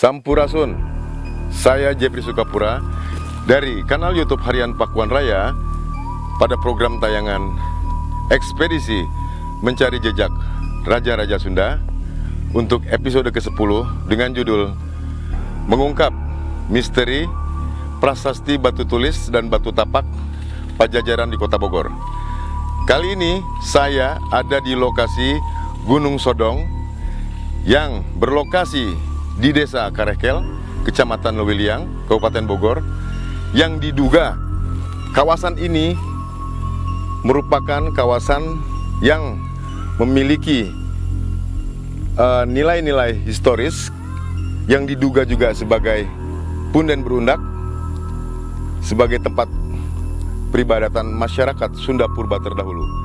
Sampurasun. Saya Jeffrey Sukapura dari kanal YouTube Harian Pakuan Raya pada program tayangan Ekspedisi Mencari Jejak Raja-Raja Sunda untuk episode ke-10 dengan judul Mengungkap Misteri Prasasti Batu Tulis dan Batu Tapak Pajajaran di Kota Bogor. Kali ini saya ada di lokasi Gunung Sodong yang berlokasi di Desa Karehkel, Kecamatan Lewiliang, Kabupaten Bogor, yang diduga kawasan ini merupakan kawasan yang memiliki nilai-nilai historis yang diduga juga sebagai punden berundak, sebagai tempat peribadatan masyarakat Sunda Purba terdahulu.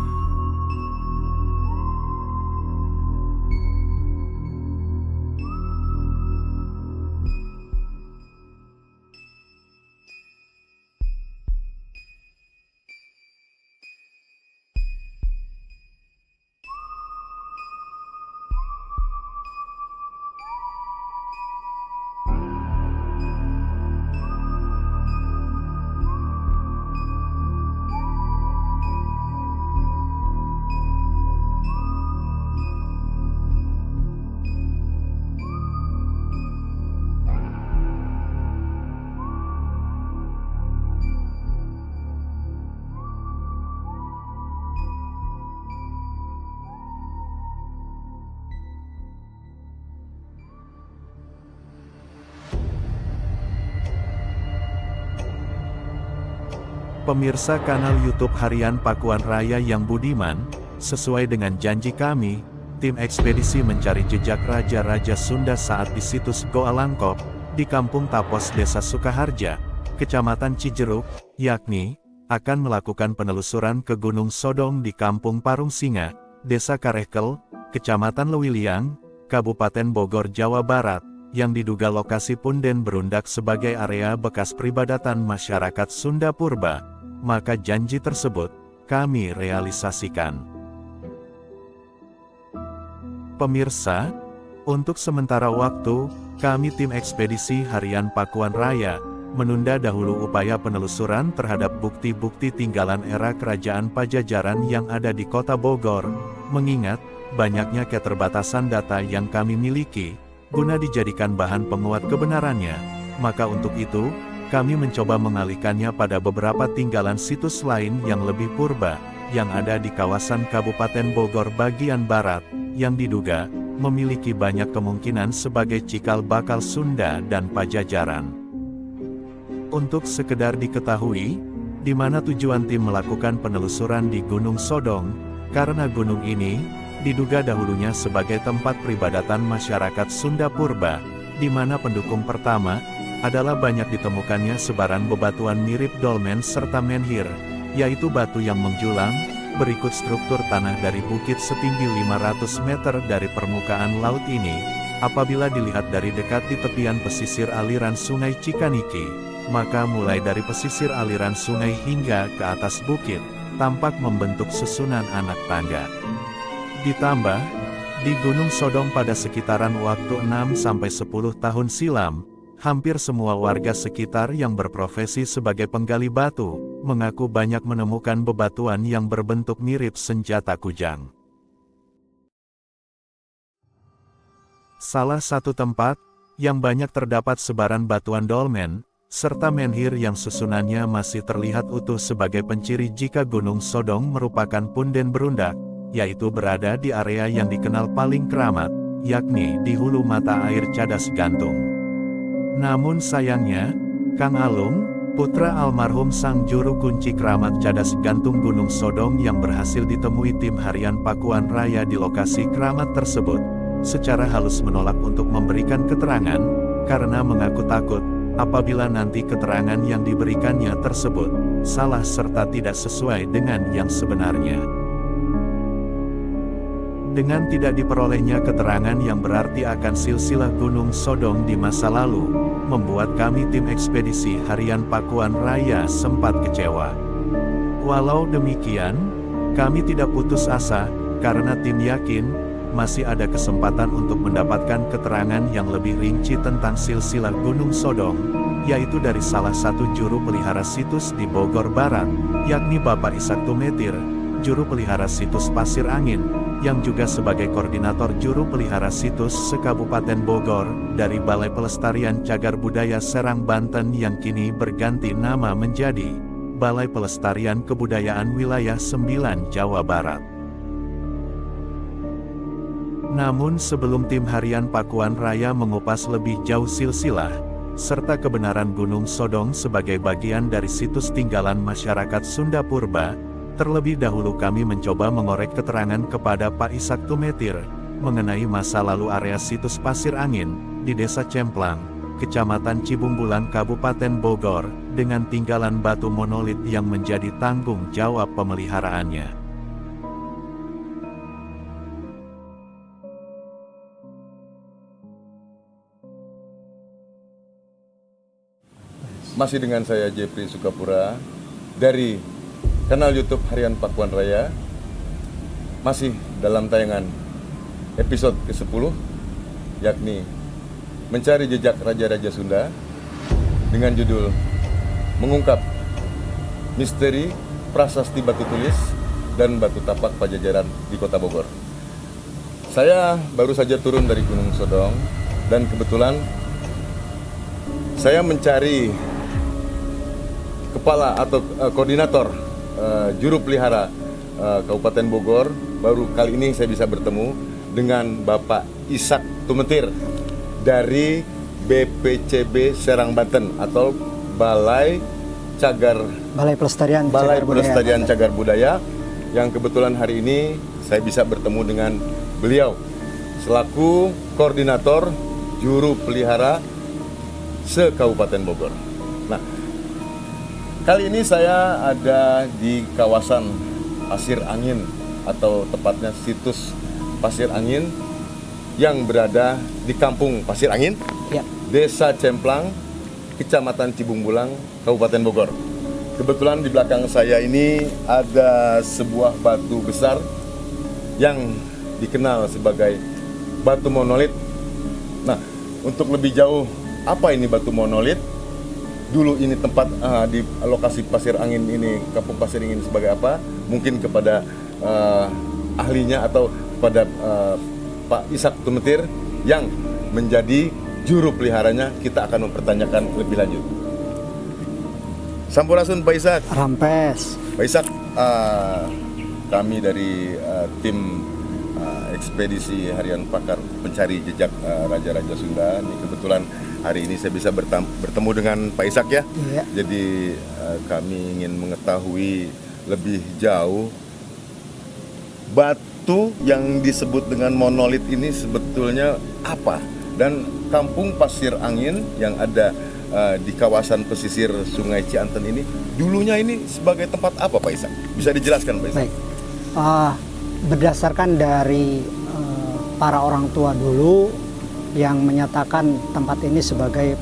Pemirsa kanal YouTube Harian Pakuan Raya yang budiman, sesuai dengan janji kami, tim ekspedisi mencari jejak Raja-Raja Sunda saat di situs Goa Langkop, di Kampung Tapos Desa Sukaharja, Kecamatan Cijeruk, yakni, akan melakukan penelusuran ke Gunung Sodong di Kampung Parung Singa, Desa Karehkel, Kecamatan Lewiliang, Kabupaten Bogor, Jawa Barat, yang diduga lokasi punden berundak sebagai area bekas peribadatan masyarakat Sunda Purba. Maka janji tersebut kami realisasikan. Pemirsa, untuk sementara waktu, kami tim ekspedisi Harian Pakuan Raya menunda dahulu upaya penelusuran terhadap bukti-bukti tinggalan era Kerajaan Pajajaran yang ada di Kota Bogor, mengingat banyaknya keterbatasan data yang kami miliki guna dijadikan bahan penguat kebenarannya. Maka untuk itu, kami mencoba mengalihkannya pada beberapa tinggalan situs lain yang lebih purba, yang ada di kawasan Kabupaten Bogor bagian barat, yang diduga memiliki banyak kemungkinan sebagai cikal bakal Sunda dan Pajajaran. Untuk sekedar diketahui, di mana tujuan tim melakukan penelusuran di Gunung Sodong, karena gunung ini diduga dahulunya sebagai tempat peribadatan masyarakat Sunda Purba, di mana pendukung pertama adalah banyak ditemukannya sebaran bebatuan mirip dolmen serta menhir, yaitu batu yang menjulang, berikut struktur tanah dari bukit setinggi 500 meter dari permukaan laut ini. Apabila dilihat dari dekat di tepian pesisir aliran Sungai Cikaniki, maka mulai dari pesisir aliran sungai hingga ke atas bukit, tampak membentuk susunan anak tangga. Ditambah, di Gunung Sodong pada sekitaran waktu 6-10 tahun silam, hampir semua warga sekitar yang berprofesi sebagai penggali batu, mengaku banyak menemukan bebatuan yang berbentuk mirip senjata kujang. Salah satu tempat, yang banyak terdapat sebaran batuan dolmen, serta menhir yang susunannya masih terlihat utuh sebagai penciri jika Gunung Sodong merupakan punden berundak, yaitu berada di area yang dikenal paling keramat, yakni di hulu mata air Cadas Gantung. Namun sayangnya, Kang Alung, putra almarhum sang juru kunci keramat Cadas Gantung Gunung Sodong yang berhasil ditemui tim Harian Pakuan Raya di lokasi keramat tersebut, secara halus menolak untuk memberikan keterangan, karena mengaku takut, apabila nanti keterangan yang diberikannya tersebut, salah serta tidak sesuai dengan yang sebenarnya. Dengan tidak diperolehnya keterangan yang berarti akan silsilah Gunung Sodong di masa lalu, membuat kami tim ekspedisi Harian Pakuan Raya sempat kecewa. Walau demikian, kami tidak putus asa, karena tim yakin masih ada kesempatan untuk mendapatkan keterangan yang lebih rinci tentang silsilah Gunung Sodong, yaitu dari salah satu juru pelihara situs di Bogor Barat, yakni Bapak Ishak Tumetir, juru pelihara situs Pasir Angin, yang juga sebagai koordinator juru pelihara situs se-Kabupaten Bogor, dari Balai Pelestarian Cagar Budaya Serang Banten yang kini berganti nama menjadi Balai Pelestarian Kebudayaan Wilayah 9 Jawa Barat. Namun sebelum tim harian Pakuan Raya mengupas lebih jauh silsilah, serta kebenaran Gunung Sodong sebagai bagian dari situs tinggalan masyarakat Sunda Purba, terlebih dahulu kami mencoba mengorek keterangan kepada Pak Ishak Tumetir, mengenai masa lalu area situs Pasir Angin, di Desa Cemplang, Kecamatan Cibungbulang Kabupaten Bogor, dengan tinggalan batu monolit yang menjadi tanggung jawab pemeliharaannya. Masih dengan saya Jeffrey Sukapura dari kanal YouTube Harian Pakuan Raya. Masih dalam tayangan episode ke-10, yakni Mencari Jejak Raja-Raja Sunda, dengan judul Mengungkap Misteri Prasasti Batu Tulis dan Batu Tapak Pajajaran di Kota Bogor. Saya baru saja turun dari Gunung Sodong dan kebetulan saya mencari kepala atau koordinator juru pelihara Kabupaten Bogor. Baru kali ini saya bisa bertemu dengan Bapak Ishak Tumetir dari BPCB Serang Banten atau Balai Pelestarian Cagar Budaya, yang kebetulan hari ini saya bisa bertemu dengan beliau selaku koordinator juru pelihara se-Kabupaten Bogor. Nah, kali ini saya ada di kawasan Pasir Angin atau tepatnya situs Pasir Angin yang berada di Kampung Pasir Angin, ya. Desa Cemplang, Kecamatan Cibungbulang, Kabupaten Bogor. Kebetulan di belakang saya ini ada sebuah batu besar yang dikenal sebagai batu monolit. Nah, untuk lebih jauh, apa ini batu monolit? Dulu ini tempat di lokasi Pasir Angin ini, Kampung Pasir Angin sebagai apa? Mungkin kepada ahlinya atau kepada Pak Ishak Tumetir yang menjadi juru peliharanya, kita akan mempertanyakan lebih lanjut. Sampurasun Pak Ishak. Rampes. Pak Ishak, kami dari tim ekspedisi harian pakar pencari jejak Raja-Raja Sunda. Ini kebetulan hari ini saya bisa bertemu dengan Pak Ishak ya. Iya. Jadi kami ingin mengetahui lebih jauh batu yang disebut dengan monolit ini sebetulnya apa, dan Kampung Pasir Angin yang ada di kawasan pesisir Sungai Cianten ini dulunya ini sebagai tempat apa Pak Ishak? Bisa dijelaskan Pak Ishak? Baik. Berdasarkan dari para orang tua dulu yang menyatakan tempat ini sebagai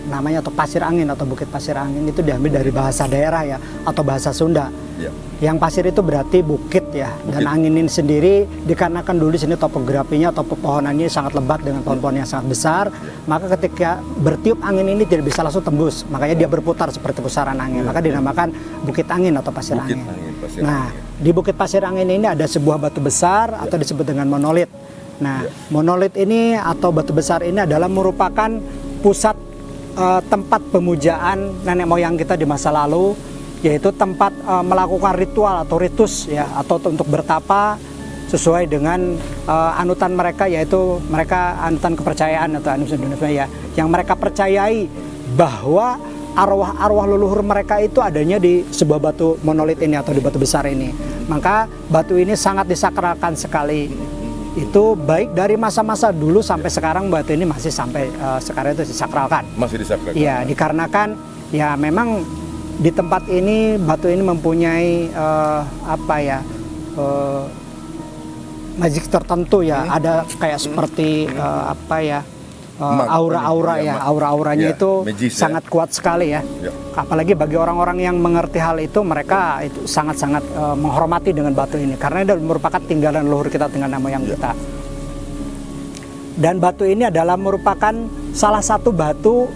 namanya atau Pasir Angin atau Bukit Pasir Angin, itu diambil dari bahasa daerah ya, atau bahasa Sunda. Ya. Yang pasir itu berarti bukit ya, bukit. Dan angin ini sendiri dikarenakan dulu di sini topografinya atau pepohonannya sangat lebat dengan pohon-pohon yang sangat besar, maka ketika bertiup angin ini tidak bisa langsung tembus, makanya dia berputar seperti pusaran angin, maka dinamakan Bukit Angin atau Pasir Angin. Nah, di Bukit Pasir Angin ini ada sebuah batu besar atau disebut dengan monolit. Nah, monolit ini atau batu besar ini adalah merupakan pusat tempat pemujaan nenek moyang kita di masa lalu, yaitu tempat melakukan ritual atau ritus ya, atau untuk bertapa sesuai dengan anutan mereka, yaitu mereka anutan kepercayaan atau anutan ya, yang mereka percayai bahwa arwah-arwah leluhur mereka itu adanya di sebuah batu monolit ini atau di batu besar ini. Maka batu ini sangat disakralkan sekali. Itu baik dari masa-masa dulu sampai sekarang, batu ini masih sampai sekarang itu disakralkan. Masih disakralkan. Iya, dikarenakan ya memang di tempat ini batu ini mempunyai magic tertentu ya. Ada kayak seperti aura-aura ya, aura-auranya ya, itu magis, sangat kuat sekali ya. Ya. Apalagi bagi orang-orang yang mengerti hal itu, mereka itu sangat-sangat menghormati dengan batu ini karena itu merupakan tinggalan leluhur kita, tinggalan moyang Ya. kita. Dan batu ini adalah merupakan salah satu batu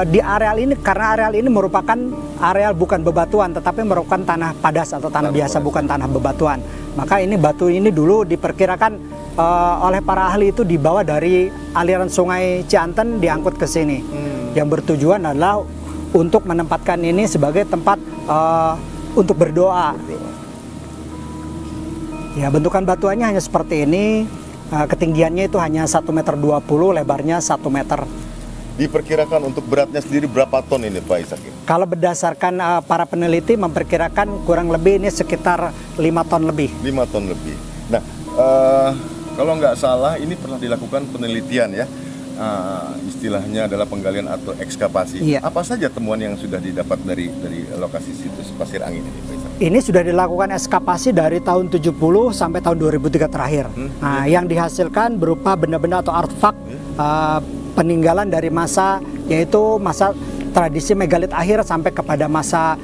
di areal ini, karena areal ini merupakan areal bukan bebatuan tetapi merupakan tanah padas atau tanah biasa, bukan tanah bebatuan. Maka ini batu ini dulu diperkirakan oleh para ahli itu dibawa dari aliran sungai Cianten, diangkut ke sini. Yang bertujuan adalah untuk menempatkan ini sebagai tempat untuk berdoa. Ya, bentukan batuannya hanya seperti ini. Ketinggiannya itu hanya 1,20 meter, lebarnya 1 meter. Diperkirakan untuk beratnya sendiri berapa ton ini Pak Ishak? Kalau berdasarkan para peneliti memperkirakan kurang lebih ini sekitar 5 ton lebih. 5 ton lebih. Nah, kalau nggak salah ini pernah dilakukan penelitian ya, istilahnya adalah penggalian atau ekskavasi. Iya. Apa saja temuan yang sudah didapat dari lokasi situs Pasir Angin ini Pak Ishak? Ini sudah dilakukan ekskavasi dari tahun 70 sampai tahun 2003 terakhir. Nah, yang dihasilkan berupa benda-benda atau artefak peninggalan dari masa, yaitu masa tradisi megalit akhir sampai kepada masa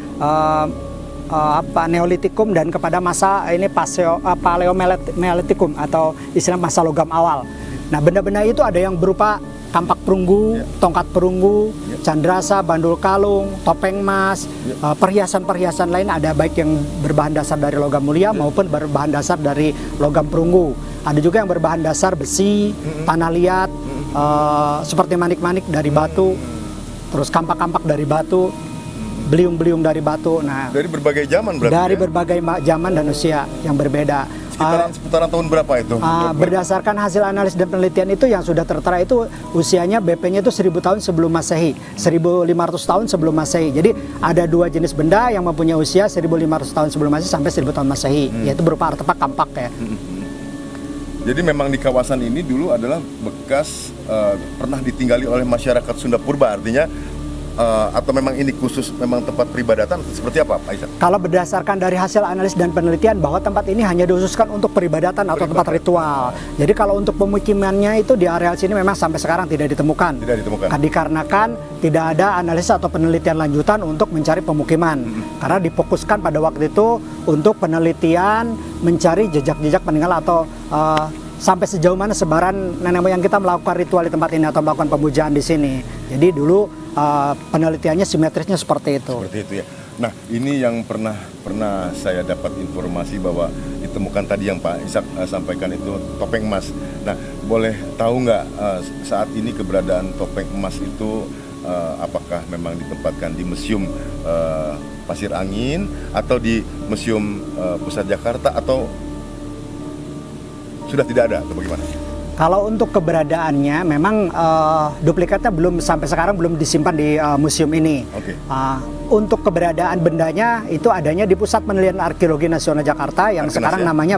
Neolitikum dan kepada masa ini Paleomelitikum atau istilah masa logam awal. Nah, benda-benda itu ada yang berupa kampak perunggu, tongkat perunggu, candrasa, bandul kalung, topeng emas, perhiasan-perhiasan lain ada baik yang berbahan dasar dari logam mulia maupun berbahan dasar dari logam perunggu. Ada juga yang berbahan dasar besi, tanah liat, seperti manik-manik dari batu, terus kampak-kampak dari batu, beliung-beliung dari batu. Nah, Dari berbagai zaman berarti dari ya? berbagai zaman dan usia yang berbeda. Seputaran tahun berapa itu? Berdasarkan hasil analisis dan penelitian itu yang sudah tertera itu usianya BP-nya itu 1000 tahun sebelum Masehi, 1500 tahun sebelum Masehi. Jadi ada dua jenis benda yang mempunyai usia 1500 tahun sebelum Masehi sampai 1000 tahun Masehi, yaitu berupa artefak kampak ya. Jadi memang di kawasan ini dulu adalah bekas pernah ditinggali oleh masyarakat Sunda Purba, artinya atau memang ini khusus memang tempat peribadatan seperti apa Pak Ishak? Kalau berdasarkan dari hasil analisis dan penelitian bahwa tempat ini hanya dikhususkan untuk peribadatan atau tempat ritual. Jadi kalau untuk pemukimannya itu di areal sini memang sampai sekarang tidak ditemukan. Tidak ditemukan. Dikarenakan tidak ada analisis atau penelitian lanjutan untuk mencari pemukiman. Karena difokuskan pada waktu itu untuk penelitian mencari jejak-jejak peninggalan atau sampai sejauh mana sebaran nenek moyang kita melakukan ritual di tempat ini atau melakukan pemujaan di sini. Jadi dulu penelitiannya simetrisnya seperti itu. Seperti itu ya. Nah, ini yang pernah saya dapat informasi bahwa ditemukan tadi yang Pak Ishak sampaikan itu topeng emas. Nah, boleh tahu nggak saat ini keberadaan topeng emas itu apakah memang ditempatkan di Museum Pasir Angin atau di Museum Pusat Jakarta atau sudah tidak ada atau bagaimana? Kalau untuk keberadaannya memang duplikatnya belum sampai sekarang belum disimpan di museum ini. Oke. Untuk keberadaan bendanya itu adanya di Pusat Penelitian Arkeologi Nasional Jakarta yang Arkenas, sekarang ya? namanya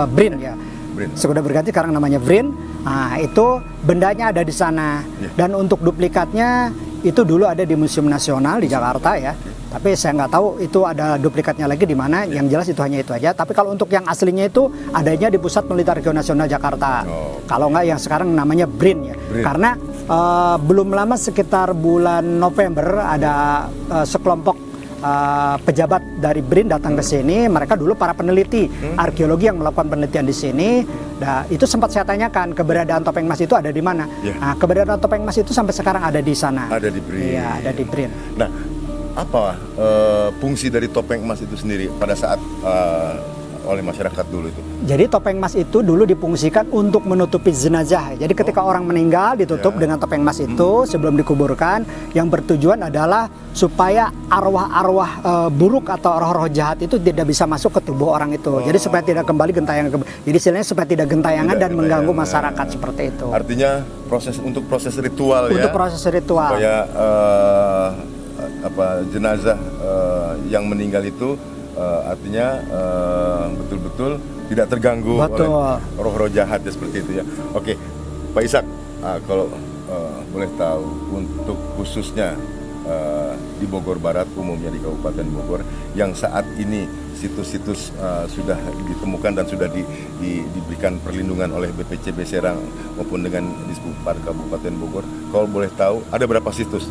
BRIN ya. BRIN. Sudah berganti sekarang namanya BRIN. Nah, itu bendanya ada di sana. Ya. Dan untuk duplikatnya itu dulu ada di Museum Nasional di Jakarta ya. Tapi saya nggak tahu itu ada duplikatnya lagi di mana. Yang jelas itu hanya itu aja. Tapi kalau untuk yang aslinya itu adanya di Pusat Penelitian Arkeologi Nasional Jakarta. Oh. Kalau nggak yang sekarang namanya BRIN ya. BRIN. Karena belum lama sekitar bulan November ada sekelompok pejabat dari BRIN datang ke sini. Mereka dulu para peneliti arkeologi yang melakukan penelitian di sini. Nah, itu sempat saya tanyakan keberadaan topeng emas itu ada di mana. Ya. Nah, keberadaan topeng emas itu sampai sekarang ada di sana. Ada di BRIN. Iya, ada di BRIN. Nah, apa fungsi dari topeng emas itu sendiri pada saat oleh masyarakat dulu itu? Jadi topeng emas itu dulu difungsikan untuk menutupi jenazah. Jadi ketika orang meninggal ditutup dengan topeng emas itu sebelum dikuburkan, yang bertujuan adalah supaya arwah-arwah buruk atau roh-roh jahat itu tidak bisa masuk ke tubuh orang itu. Jadi supaya tidak kembali gentayangan. Jadi istilahnya supaya tidak gentayangan dan mengganggu masyarakat seperti itu. Artinya untuk proses ritual ya. Untuk proses ritual. Supaya jenazah yang meninggal itu artinya betul-betul tidak terganggu oleh roh-roh jahat ya, seperti itu ya. Oke, Pak Ishak, kalau boleh tahu untuk khususnya di Bogor Barat, umumnya di Kabupaten Bogor, yang saat ini situs-situs sudah ditemukan dan sudah diberikan perlindungan oleh BPCB Serang maupun dengan Disbupar Kabupaten Bogor. Kalau boleh tahu, ada berapa situs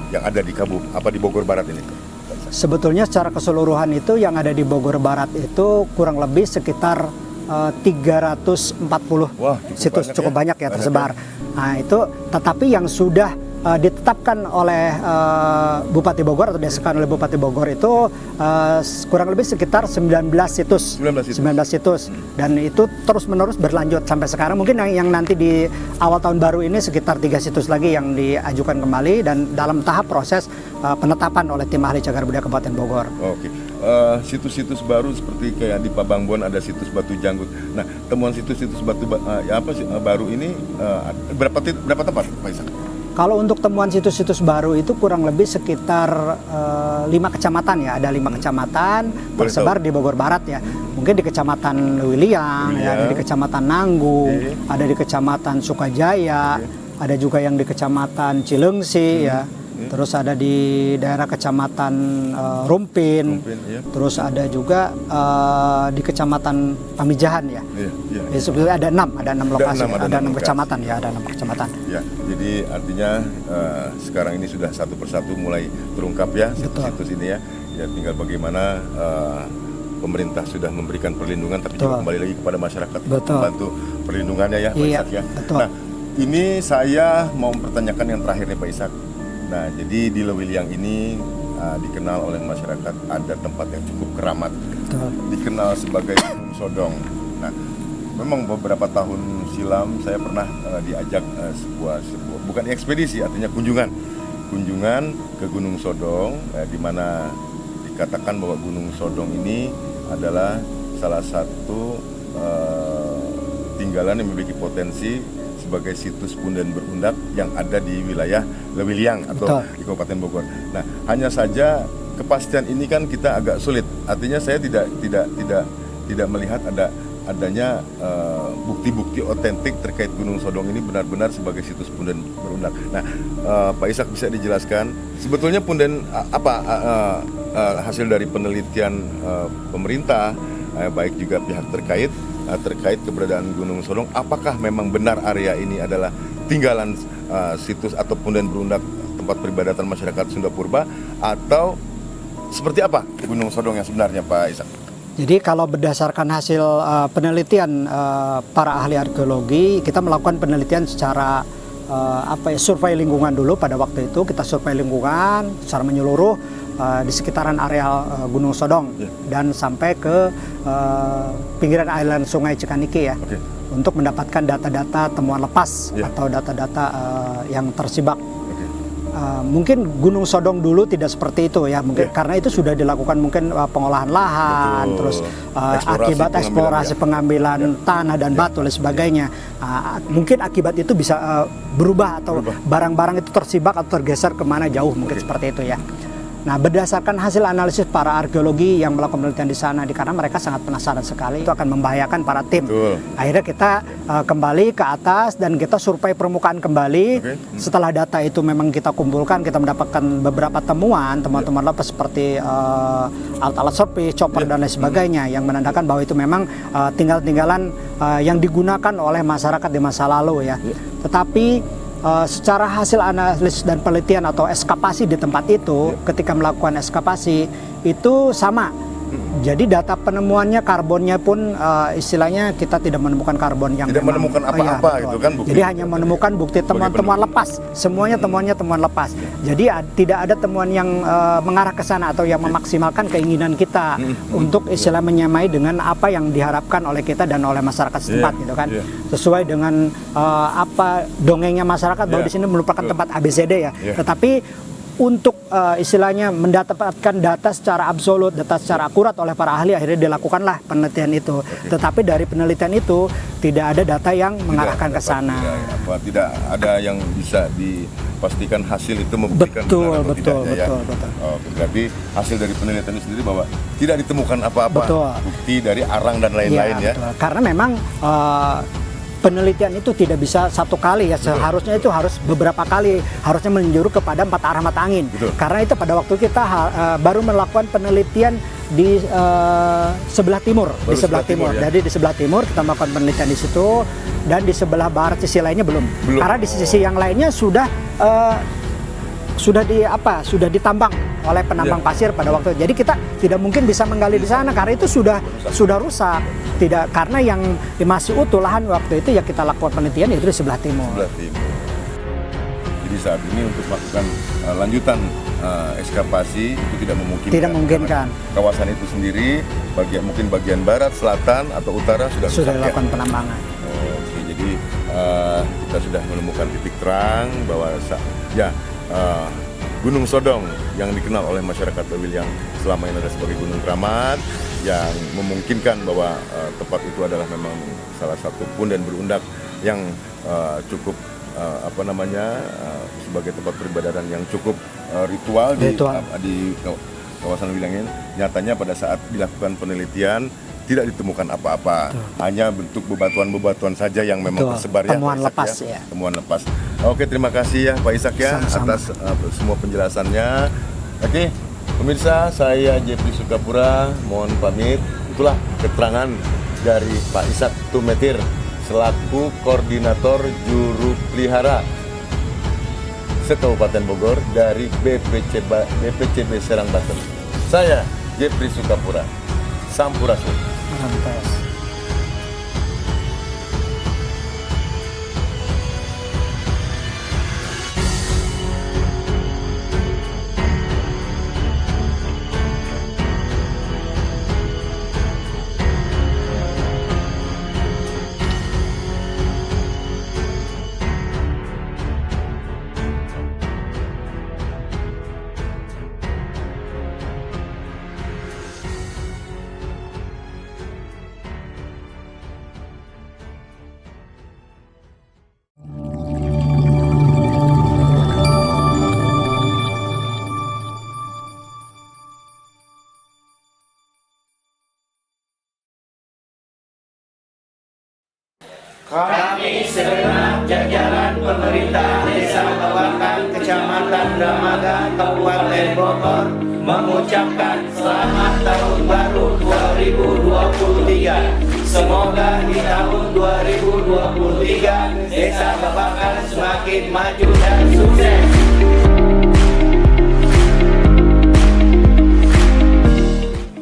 yang ada di Bogor Barat ini? Sebetulnya secara keseluruhan itu yang ada di Bogor Barat itu kurang lebih sekitar 340 situs, cukup banyak ya tersebar. Nah itu, tetapi yang sudah ditetapkan oleh Bupati Bogor atau disesuaikan oleh Bupati Bogor itu kurang lebih sekitar 19 situs. 19 situs. Dan itu terus-menerus berlanjut sampai sekarang. Mungkin yang nanti di awal tahun baru ini sekitar 3 situs lagi yang diajukan kembali dan dalam tahap proses penetapan oleh tim ahli cagar budaya Kabupaten Bogor. Oke. Situs-situs baru seperti kayak di Pabangbon ada situs Batu Janggut. Nah, temuan situs-situs baru ini berapa tempat, Pak Isak? Kalau untuk temuan situs-situs baru itu kurang lebih sekitar 5 kecamatan ya, ada 5 kecamatan tersebar di Bogor Barat ya. Mungkin di Kecamatan Lewiliang, ya, ada di Kecamatan Nanggung, ada di Kecamatan Sukajaya, ada juga yang di Kecamatan Cilengsi ya. Terus ada di daerah Kecamatan Rumpin, terus ada juga di Kecamatan Pamijahan ya. Sebetulnya ada 6 lokasi, ada 6 kecamatan ya, ada 6 kecamatan. Ya, jadi artinya sekarang ini sudah satu persatu mulai terungkap ya situs ini ya. Ya tinggal bagaimana pemerintah sudah memberikan perlindungan, tapi juga kembali lagi kepada masyarakat untuk membantu perlindungannya ya, Pak Isak ya. Nah, ini saya mau mempertanyakan yang terakhir nih Pak Isak. Nah, jadi di Lewiliang ini dikenal oleh masyarakat ada tempat yang cukup keramat, dikenal sebagai Gunung Sodong. Nah, memang beberapa tahun silam saya pernah diajak sebuah bukan ekspedisi, artinya kunjungan ke Gunung Sodong, di mana dikatakan bahwa Gunung Sodong ini adalah salah satu tinggalan yang memiliki potensi sebagai situs punden berundak yang ada di wilayah Lewiliang atau di Kabupaten Bogor. Nah, hanya saja kepastian ini kan kita agak sulit. Artinya saya tidak melihat adanya bukti-bukti otentik terkait Gunung Sodong ini benar-benar sebagai situs punden berundak. Nah, Pak Isak bisa dijelaskan sebetulnya punden apa hasil dari penelitian pemerintah baik juga pihak terkait keberadaan Gunung Sodong, apakah memang benar area ini adalah tinggalan situs atau punden berundak tempat peribadatan masyarakat Sunda Purba, atau seperti apa Gunung Sodong yang sebenarnya, Pak Isak? Jadi kalau berdasarkan hasil penelitian para ahli arkeologi, kita melakukan penelitian secara survei lingkungan dulu. Pada waktu itu kita survei lingkungan secara menyeluruh di sekitaran area Gunung Sodong dan sampai ke pinggiran aliran Sungai Cikaniki ya, untuk mendapatkan data-data temuan lepas atau data-data yang tersibak. Mungkin Gunung Sodong dulu tidak seperti itu ya, mungkin karena itu sudah dilakukan mungkin pengolahan lahan, terus akibat eksplorasi pengambilan tanah dan batu dan sebagainya. Mungkin akibat itu bisa berubah atau barang-barang itu tersibak atau tergeser kemana jauh, mungkin seperti itu ya. Nah, berdasarkan hasil analisis para arkeologi yang melakukan penelitian di sana, karena mereka sangat penasaran sekali, itu akan membahayakan para tim. Akhirnya kita kembali ke atas dan kita survei permukaan kembali. Setelah data itu memang kita kumpulkan, kita mendapatkan beberapa temuan lepas seperti alat-alat survei, chopper dan lain sebagainya, yang menandakan bahwa itu memang tinggalan yang digunakan oleh masyarakat di masa lalu ya. Tetapi secara hasil analisis dan penelitian atau eskapasi di tempat itu, ketika melakukan eskapasi itu sama. Jadi data penemuannya, karbonnya pun istilahnya kita tidak menemukan karbon yang tidak menemukan apa-apa gitu kan, bukti. Jadi hanya menemukan bukti temuan-temuan lepas. Semuanya temuannya temuan lepas. Jadi tidak ada temuan yang mengarah ke sana atau yang memaksimalkan keinginan kita untuk istilah menyamai dengan apa yang diharapkan oleh kita dan oleh masyarakat setempat gitu kan. Sesuai dengan apa dongengnya masyarakat bahwa di sini merupakan tempat ABCD ya. Tetapi untuk istilahnya mendapatkan data secara absolut, data secara akurat oleh para ahli, akhirnya dilakukanlah penelitian itu. Tetapi dari penelitian itu tidak ada data yang mengarahkan ke sana. Tidak ada yang bisa dipastikan hasil itu memberikan betul. Berarti hasil dari penelitian itu sendiri bahwa tidak ditemukan apa-apa bukti dari arang dan lain-lain ya. Karena memang penelitian itu tidak bisa satu kali ya, seharusnya itu harus beberapa kali, harusnya menjuru kepada 4 arah mata angin. Karena itu pada waktu kita baru melakukan penelitian di sebelah timur, Baru di sebelah timur. ya? Jadi di sebelah timur kita melakukan penelitian di situ, dan di sebelah barat sisi lainnya belum. Karena di sisi yang lainnya sudah ditambang oleh penambang pasir pada waktu itu. Jadi kita tidak mungkin bisa menggali di sana karena itu sudah rusak. Tidak, karena yang masih utuh lahan waktu itu ya kita lakukan penelitian itu di sebelah timur. Sebelah timur. Jadi saat ini untuk melakukan lanjutan ekskavasi itu tidak memungkinkan. Tidak memungkinkan. Kawasan itu sendiri mungkin bagian barat, selatan atau utara sudah rusak, dilakukan ya? penambangan. Oke, jadi kita sudah menemukan titik terang bahwa Gunung Sodong yang dikenal oleh masyarakat Lewiliang selama ini adalah sebagai gunung keramat yang memungkinkan bahwa tempat itu adalah memang salah satu punden berundak yang cukup sebagai tempat peribadatan yang cukup ritual. Di kawasan Lewiliang ini. Nyatanya pada saat dilakukan penelitian tidak ditemukan apa-apa, hanya bentuk bebatuan-bebatuan saja yang memang tersebar, temuan ya, lepas ya. ya. Temuan lepas. Oke, terima kasih ya Pak Ishak ya. Sama-sama. Atas semua penjelasannya. Oke, pemirsa, saya Jeffrey Sukapura mohon pamit. Itulah keterangan dari Pak Ishak Tumetir selaku koordinator juru pelihara se-Kabupaten Bogor dari BPCB Serang Banten. Saya Jeffrey Sukapura. Sampurasun. Rantes. Kami segenap jajaran pemerintah Desa Babakan, Kecamatan Dramaga, Kabupaten Bogor mengucapkan selamat tahun baru 2023. Semoga di tahun 2023 Desa Babakan semakin maju dan sukses.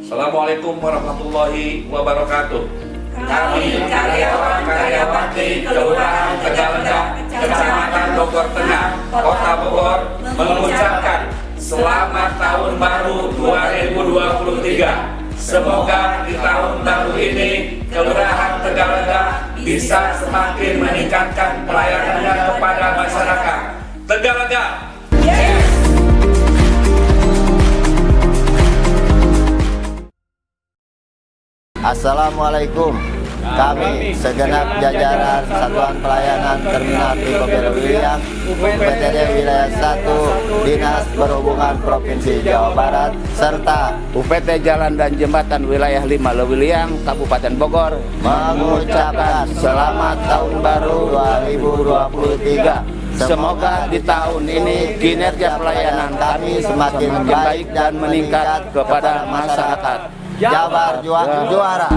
Assalamualaikum warahmatullahi wabarakatuh. Kami karyawan-karyawati Kelurahan Tegalega, Kecamatan Bogor Tengah, Kota Bogor mengucapkan selamat tahun baru 2023. Semoga di tahun baru ini Kelurahan Tegalega bisa semakin meningkatkan pelayanannya kepada masyarakat. Tegalega. Assalamualaikum. Kami segenap jajaran Satuan Pelayanan Terminal Tipe Lewiliang, UPTD Wilayah 1, Dinas Perhubungan Provinsi Jawa Barat, serta UPT Jalan dan Jembatan Wilayah 5 Lewiliang, Kabupaten Bogor mengucapkan selamat tahun baru 2023. Semoga di tahun ini kinerja pelayanan kami semakin baik dan meningkat kepada masyarakat. Jabar juara.